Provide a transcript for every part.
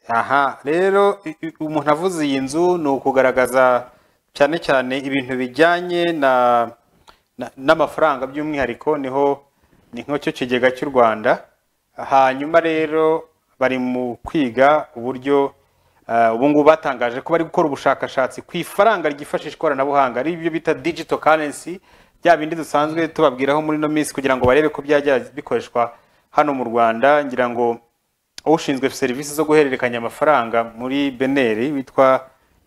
aha rero umuntu avuze iyi nzu ni ukugaragaza cyane cyane ibintu bijyanye n'amafaranga by'umwihariko ni nk'icyo kigega cy'u Rwanda. Hanyuma rero bari mu kwiga uburyo ubu ngubu batangaje ko bari gukora ubushakashatsi ku ifaranga ryifashisha ikoranabuhanga ari byo bita digital currency, bya bindi dusanzwe tubabwiraho muri no minsi kugira ngo barebe ko byajya bikoreshwa hano mu Rwanda. Ngira ngo ushinzwe serivisi zo guhererekanya amafaranga muri Beneri witwa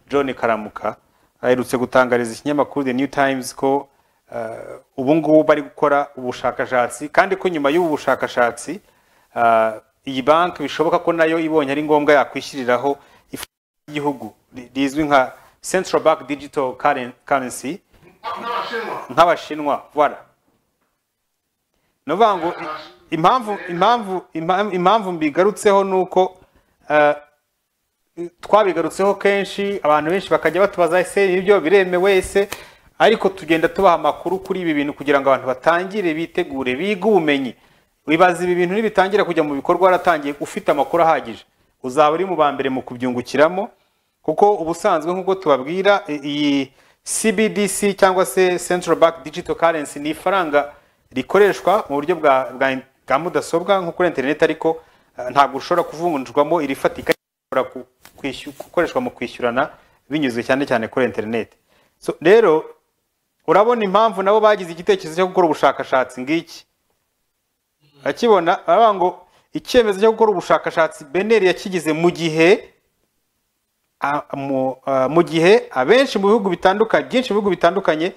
John Karamuka aherutse gutangariza ikinyamakuru The New Times ko ubu ngubu bari gukora ubushakashatsi kandi ko nyuma y'ubu bushakashatsi iyi banki bishoboka ko nayo ibonye ari ngombwa yakwishyiriraho igihugu rizwi nka Central Bank Digital Currency nk'Abashinwa. Voilà. Novuga ngo impamvu mbigarutseho nuko twabigarutseho kenshi abantu benshi bakajya batubaza ese ibyo biremewe ese, ariko tugenda tubaha amakuru kuri ibi bintu kugira ngo abantu batangire bitegure bige ubumenyi. Wibaza ibi bintu nibitangira kujya mu bikorwa waratangiye ufite amakuru ahagije uzaba uri mu bambere mu kubyungukiramo, kuko ubusanzwe nk'uko tubabwira iyi CBDC cyangwa se Central Bank Digital Currency ni ifaranga rikoreshwa mu buryo bwa mudasobwa nko kuri internet, ariko ntabwo ushobora kuvunjwamo irifatika gukoreshwa mu kwishyurana binyuze cyane cyane kuri internet. So rero urabona impamvu nabo bagize igitekerezo cyo gukora ubushakashatsi ngiki. Akibona baba ngo icyemezo cyo gukora ubushakashatsi Beneri yakigize mu gihe abenshi mu bihugu bitandukanye byinshi mu bihugu bitandukanye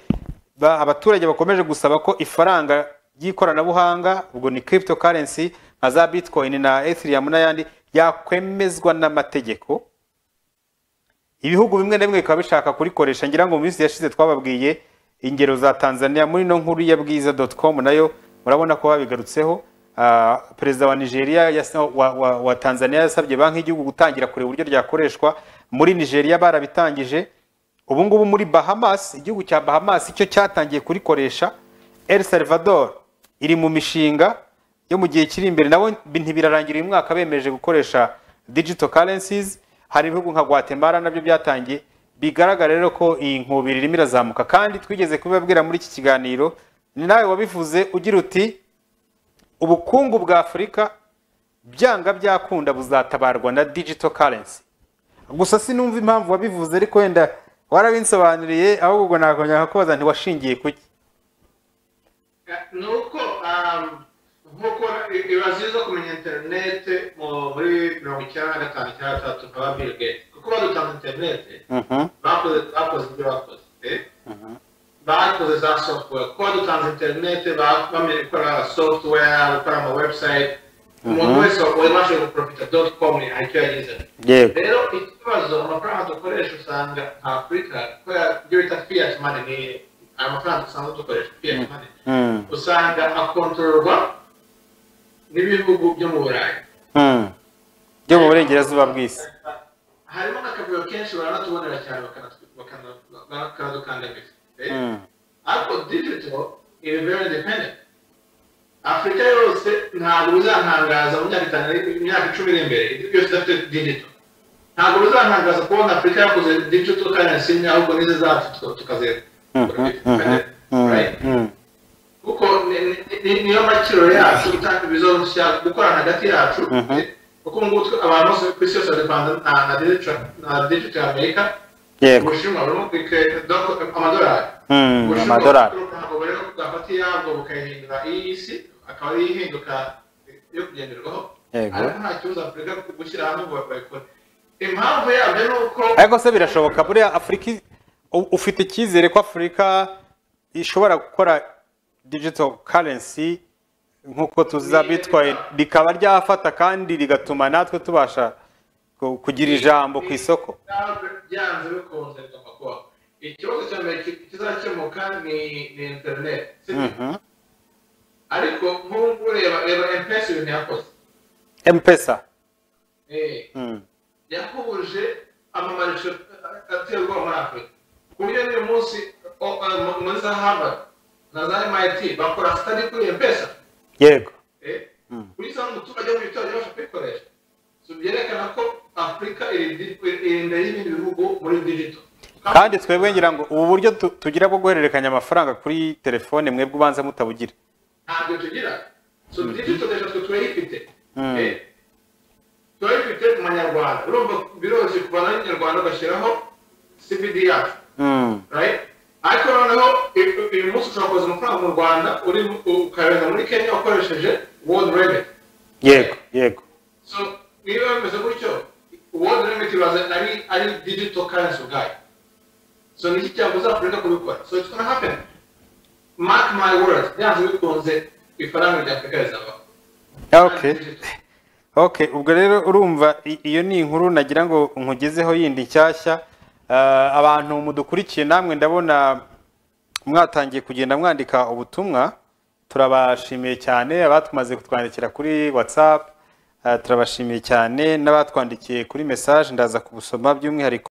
abaturage bakomeje gusaba ko ifaranga ry'ikoranabuhanga ubwo ni cryptocurrency nka za Bitcoin na Ethereum n'ayandi yakwemezwa n'amategeko. Ibihugu bimwe na bimwe bikaba bishaka kurikoresha. Ngira ngo mu minsi yashize twababwiye ingero za Tanzania muri no nkuru ya bwiza.com nayo murabona ko babigarutseho. Perezida wa Nigeria wa Tanzania yasabye banki y'igihugu gutangira kure uburyo ryakoreshwa muri Nigeria, barabitangije. Ubu ngubu muri Bahamas, igihugu cya Bahamas icyo cyatangiye kurikoresha. El Salvador iri mu mishinga yo mu gihe kiri imbere, nabo ntibirarangira uyu mwaka bemeje gukoresha digital currencies. Hari ibihugu nka Guatemala nabyo byatangiye. Bigaragara rero ko iyi nkubiri irimo irazamuka, kandi twigeze kubibabwira muri iki kiganiro, ni nawe wabivuze ugira uti ubukungu bwa Afurika byanga byakunda buzatabarwa na digital currency. Gusa sinumva impamvu wabivuze, ariko wenda warabinsobanuriye, ahubwo nakongera kubaza nti washingiye kuki? Nuko nkuko iraziza kumenya internet muri 1995 kwa Bill Gates, kuko badutanga internet bakoze ibyo bakoze bakoze za software, kuko badutanga internet bamenye gukora software, gukora ama website, umuntu wese wabasha guprofita.com icyo yagize. Rero ikibazo amafaranga dukoresha usanga Afrika ko ibyo bita fiat money ni amafaranga usanga dukoresha fiat money usanga akontororwa n'ibihugu byo mu Burayi byo mu burengerazuba bw'isi. Harimo akavuyo kenshi baranatubonera cyane bakanadukandamiza. Ariko digital is very independent. Afrika yose ntabwo bizantangaza mu myaka 10 iri imbere ibyo byose digital. Ntabwo bizantangaza kubona Afrika yakoze digital currency ahubwo nize zacu tukazera. Kuko niyo makiro yacu utanga bizoroshya gukorana hagati yacu, kuko nguko abantu bose ku isi yose dependent na digital America. Ubushinwa burimo kwike amadolari. Amadolari ntabwo rero gafati yabwo bukahindura isi akaba yihinduka yo kugenderwaho. Ariko nta kibazo Afrika gushyira hamwe ngo bakore. Impamvu yabyo nuko ariko se birashoboka muri Afrika. Ufite icyizere ko Afrika ishobora gukora digital currency nkuko tuza Bitcoin bikaba ryafata kandi rigatuma natwe tubasha kugira ijambo ku isoko? Byanze bikunze kwa ikibazo cya mbere kizakemuka ni internet. Ariko nk'ubu reba M-Pesa ibintu yakoze. M-Pesa yahuje amamarisho aterwa muri Afrika. Kuburyo n'uyu munsi muri za Harvard na za MIT bakora study kuri M-Pesa. Yego. Kuri za umuturage mu bitaro yabasha kwikoresha. So byerekana Afurika iri imbere y'ibindi bihugu muri digital. kandi twebwe ngira ngo ubu buryo tugira bwo guhererekanya amafaranga kuri telefone mwebwe ubanza mutabugira. Ntabwo tugira. So digital data turayifite. Turayifite mu Manyarwanda. Urumva biroroshye kubana n'Inyarwanda ugashyiraho CBD yacu. Right? Ariko noneho uyu munsi ushobora koza amafaranga mu Rwanda uri ukayohereza muri Kenya ukoresheje World Remit. Yego. So niba bimeze gutyo World Remit ari digital currency ubwayo. So niki cyabuza Afurika kubikora. So it's gonna happen. Mark my words. Byanze bikunze ifaranga rya Afurika rizaba. Okay, ubwo rero urumva iyo ni inkuru nagira ngo nkugezeho yindi nshyashya. Abantu mudukurikiye namwe ndabona mwatangiye kugenda mwandika ubutumwa, turabashimiye cyane abatumaze kutwandikira kuri WhatsApp, turabashimiye cyane n'abatwandikiye kuri message ndaza kubusoma by'umwihariko.